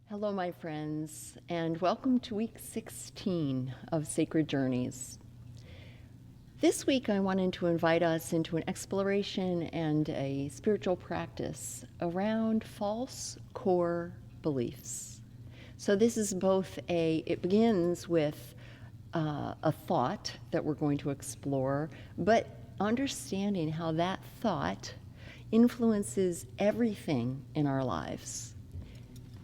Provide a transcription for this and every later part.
Hello, my friends, and welcome to week 16 of Sacred Journeys. This week, I wanted to invite us into an exploration and a spiritual practice around false core beliefs. So, this is it begins with a thought that we're going to explore, but understanding how that thought influences everything in our lives.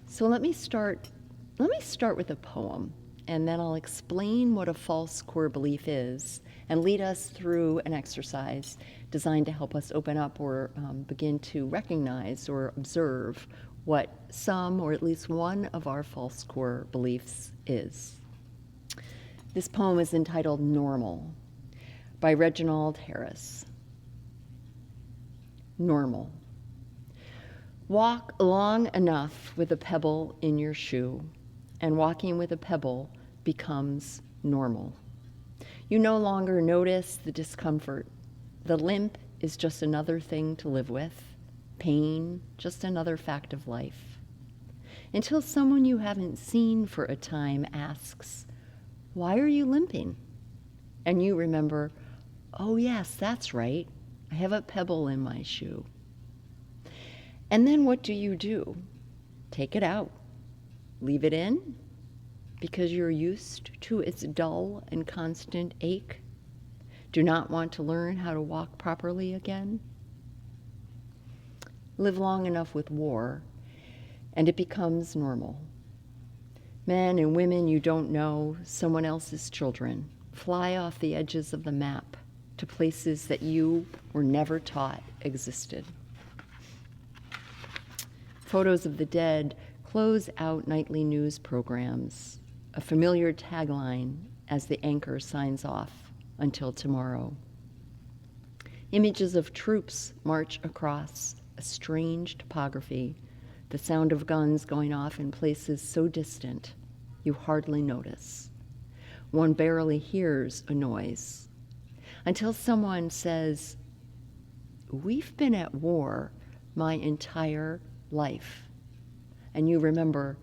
So let me start with a poem, and then I'll explain what a false core belief is and lead us through an exercise designed to help us open up or begin to recognize or observe what some or at least one of our false core beliefs is. This poem is entitled Normal by Reginald Harris. Normal. Walk long enough with a pebble in your shoe, and walking with a pebble becomes normal. You no longer notice the discomfort. The limp is just another thing to live with, pain just another fact of life. Until someone you haven't seen for a time asks, "Why are you limping?" And you remember, "Oh yes, that's right, I have a pebble in my shoe." And then what do? Take it out. Leave it in because you're used to its dull and constant ache. Do not want to learn how to walk properly again. Live long enough with war, and it becomes normal. Men and women you don't know, someone else's children, fly off the edges of the map to places that you were never taught existed. Photos of the dead close out nightly news programs, a familiar tagline as the anchor signs off until tomorrow. Images of troops march across a strange topography, the sound of guns going off in places so distant you hardly notice. One barely hears a noise until someone says, "We've been at war my entire life." And you remember,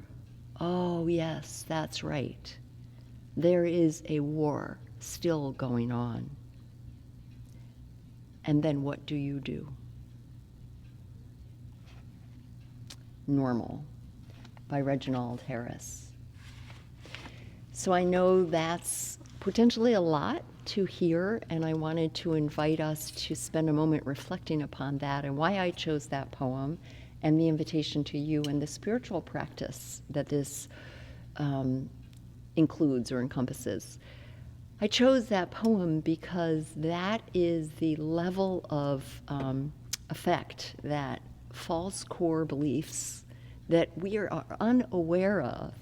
"Oh yes, that's right. There is a war still going on." And then what do? Normal by Reginald Harris. So I know that's potentially a lot to hear, and I wanted to invite us to spend a moment reflecting upon that and why I chose that poem and the invitation to you and the spiritual practice that this includes or encompasses. I chose that poem because that is the level of effect that false core beliefs that we are unaware of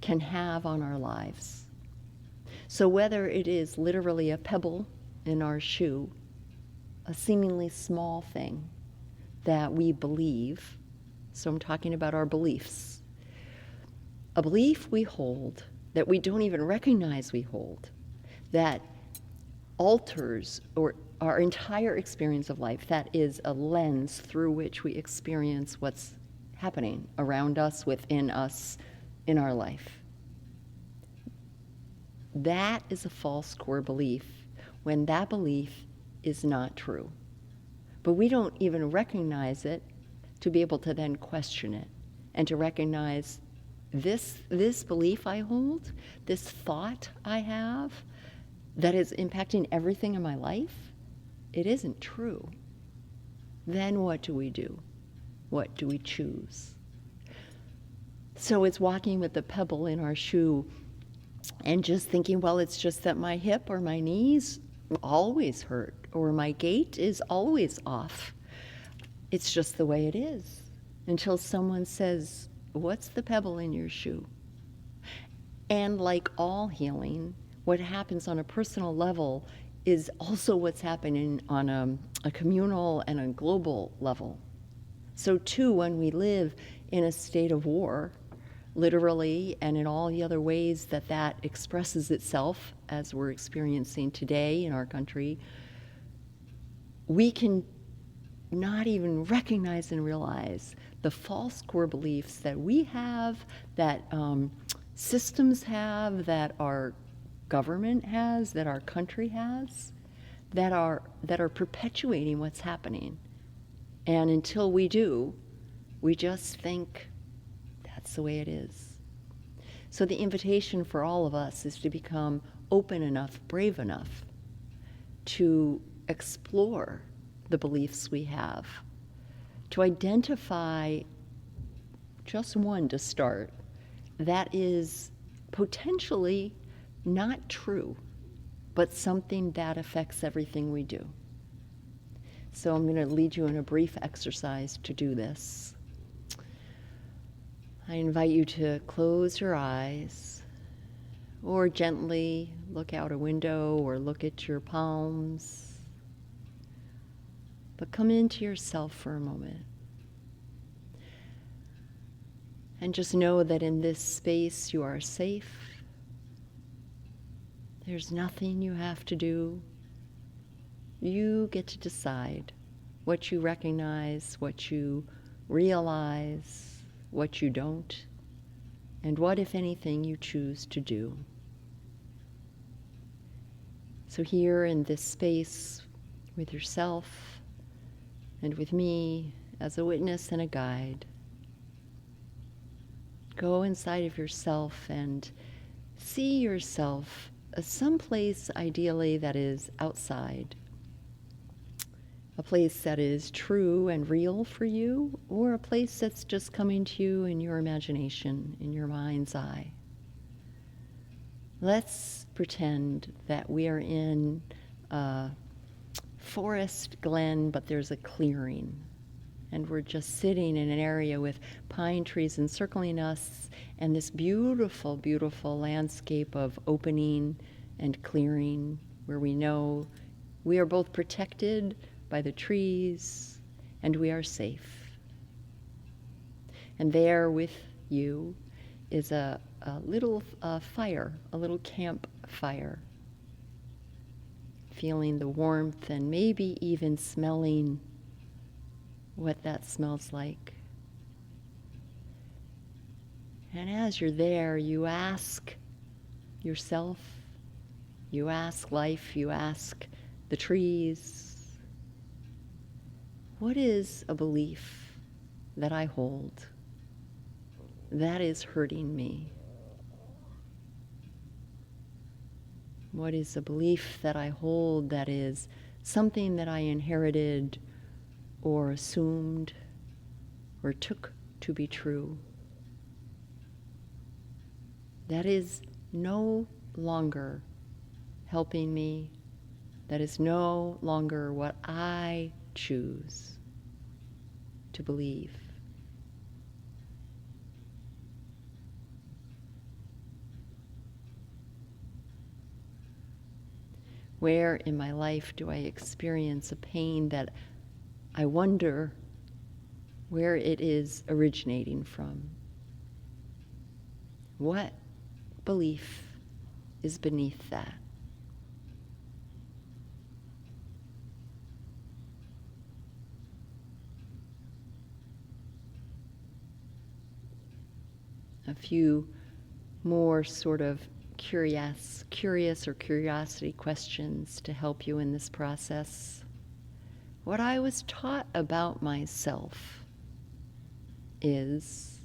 can have on our lives. So whether it is literally a pebble in our shoe, a seemingly small thing that we believe, so I'm talking about our beliefs, a belief we hold that we don't even recognize we hold, that alters or our entire experience of life, that is a lens through which we experience what's happening around us, within us, in our life. That is a false core belief when that belief is not true. But we don't even recognize it to be able to then question it and to recognize this belief I hold, this thought I have that is impacting everything in my life, it isn't true. Then what do? What do we choose? So it's walking with the pebble in our shoe and just thinking, well, it's just that my hip or my knees always hurt, or my gait is always off. It's just the way it is. Until someone says, "What's the pebble in your shoe?" And like all healing, what happens on a personal level is also what's happening on a communal and a global level. So too, when we live in a state of war, literally, and in all the other ways that that expresses itself, as we're experiencing today in our country, we can not even recognize and realize the false core beliefs that we have, that systems have, that our government has, that our country has, that are perpetuating what's happening. And until we do, we just think that's the way it is. So the invitation for all of us is to become open enough, brave enough to explore the beliefs we have, to identify just one to start that is potentially not true, but something that affects everything we do. So I'm going to lead you in a brief exercise to do this. I invite you to close your eyes or gently look out a window or look at your palms. But come into yourself for a moment. And just know that in this space you are safe. There's nothing you have to do. You get to decide what you recognize, what you realize, what you don't, and what, if anything, you choose to do. So here in this space with yourself and with me as a witness and a guide, go inside of yourself and see yourself as someplace ideally that is outside, a place that is true and real for you, or a place that's just coming to you in your imagination, in your mind's eye. Let's pretend that we are in a forest glen, but there's a clearing, and we're just sitting in an area with pine trees encircling us, and this beautiful, beautiful landscape of opening and clearing, where we know we are both protected by the trees, and we are safe. And there with you is a little fire, a little campfire. Feeling the warmth and maybe even smelling what that smells like. And as you're there, you ask yourself, you ask life, you ask the trees, what is a belief that I hold that is hurting me? What is a belief that I hold that is something that I inherited or assumed or took to be true? That is no longer helping me. That is no longer what I choose to believe. Where in my life do I experience a pain that I wonder where it is originating from? What belief is beneath that? A few more sort of curious or curiosity questions to help you in this process. What I was taught about myself is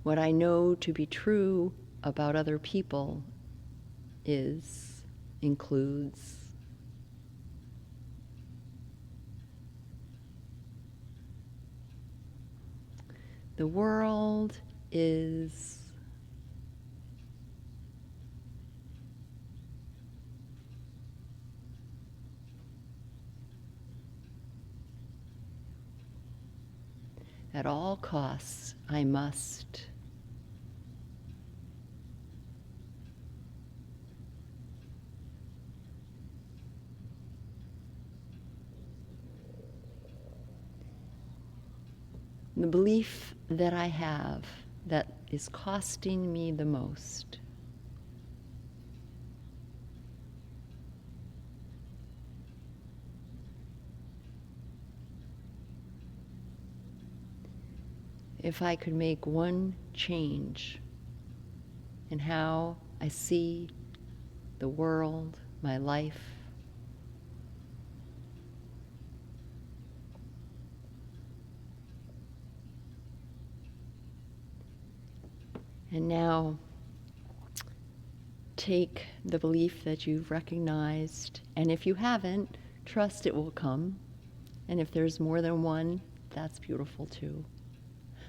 what I know to be true about other people includes the world is at all costs I must the belief that I have that is costing me the most if I could make one change in how I see the world, my life, and now take the belief that you've recognized, and if you haven't, trust it will come. And if there's more than one, that's beautiful too.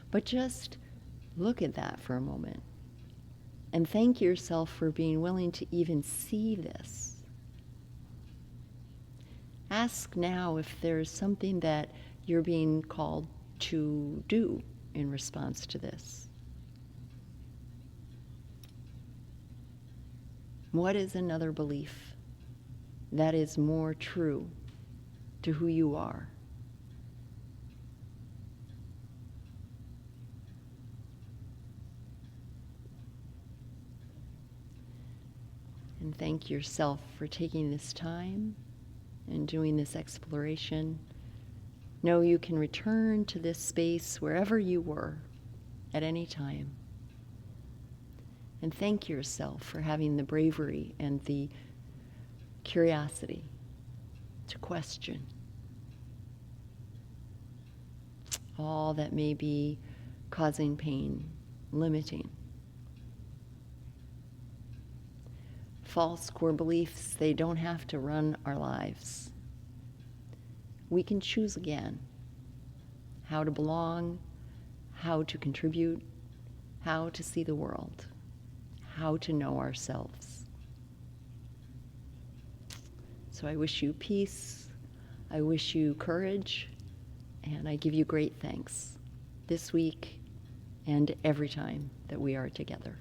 But just look at that for a moment and thank yourself for being willing to even see this. Ask now if there's something that you're being called to do in response to this. What is another belief that is more true to who you are? And thank yourself for taking this time and doing this exploration. Know you can return to this space wherever you were at any time. And thank yourself for having the bravery and the curiosity to question all that may be causing pain, limiting. False core beliefs, they don't have to run our lives. We can choose again how to belong, how to contribute, how to see the world, how to know ourselves. So I wish you peace, I wish you courage, and I give you great thanks this week and every time that we are together.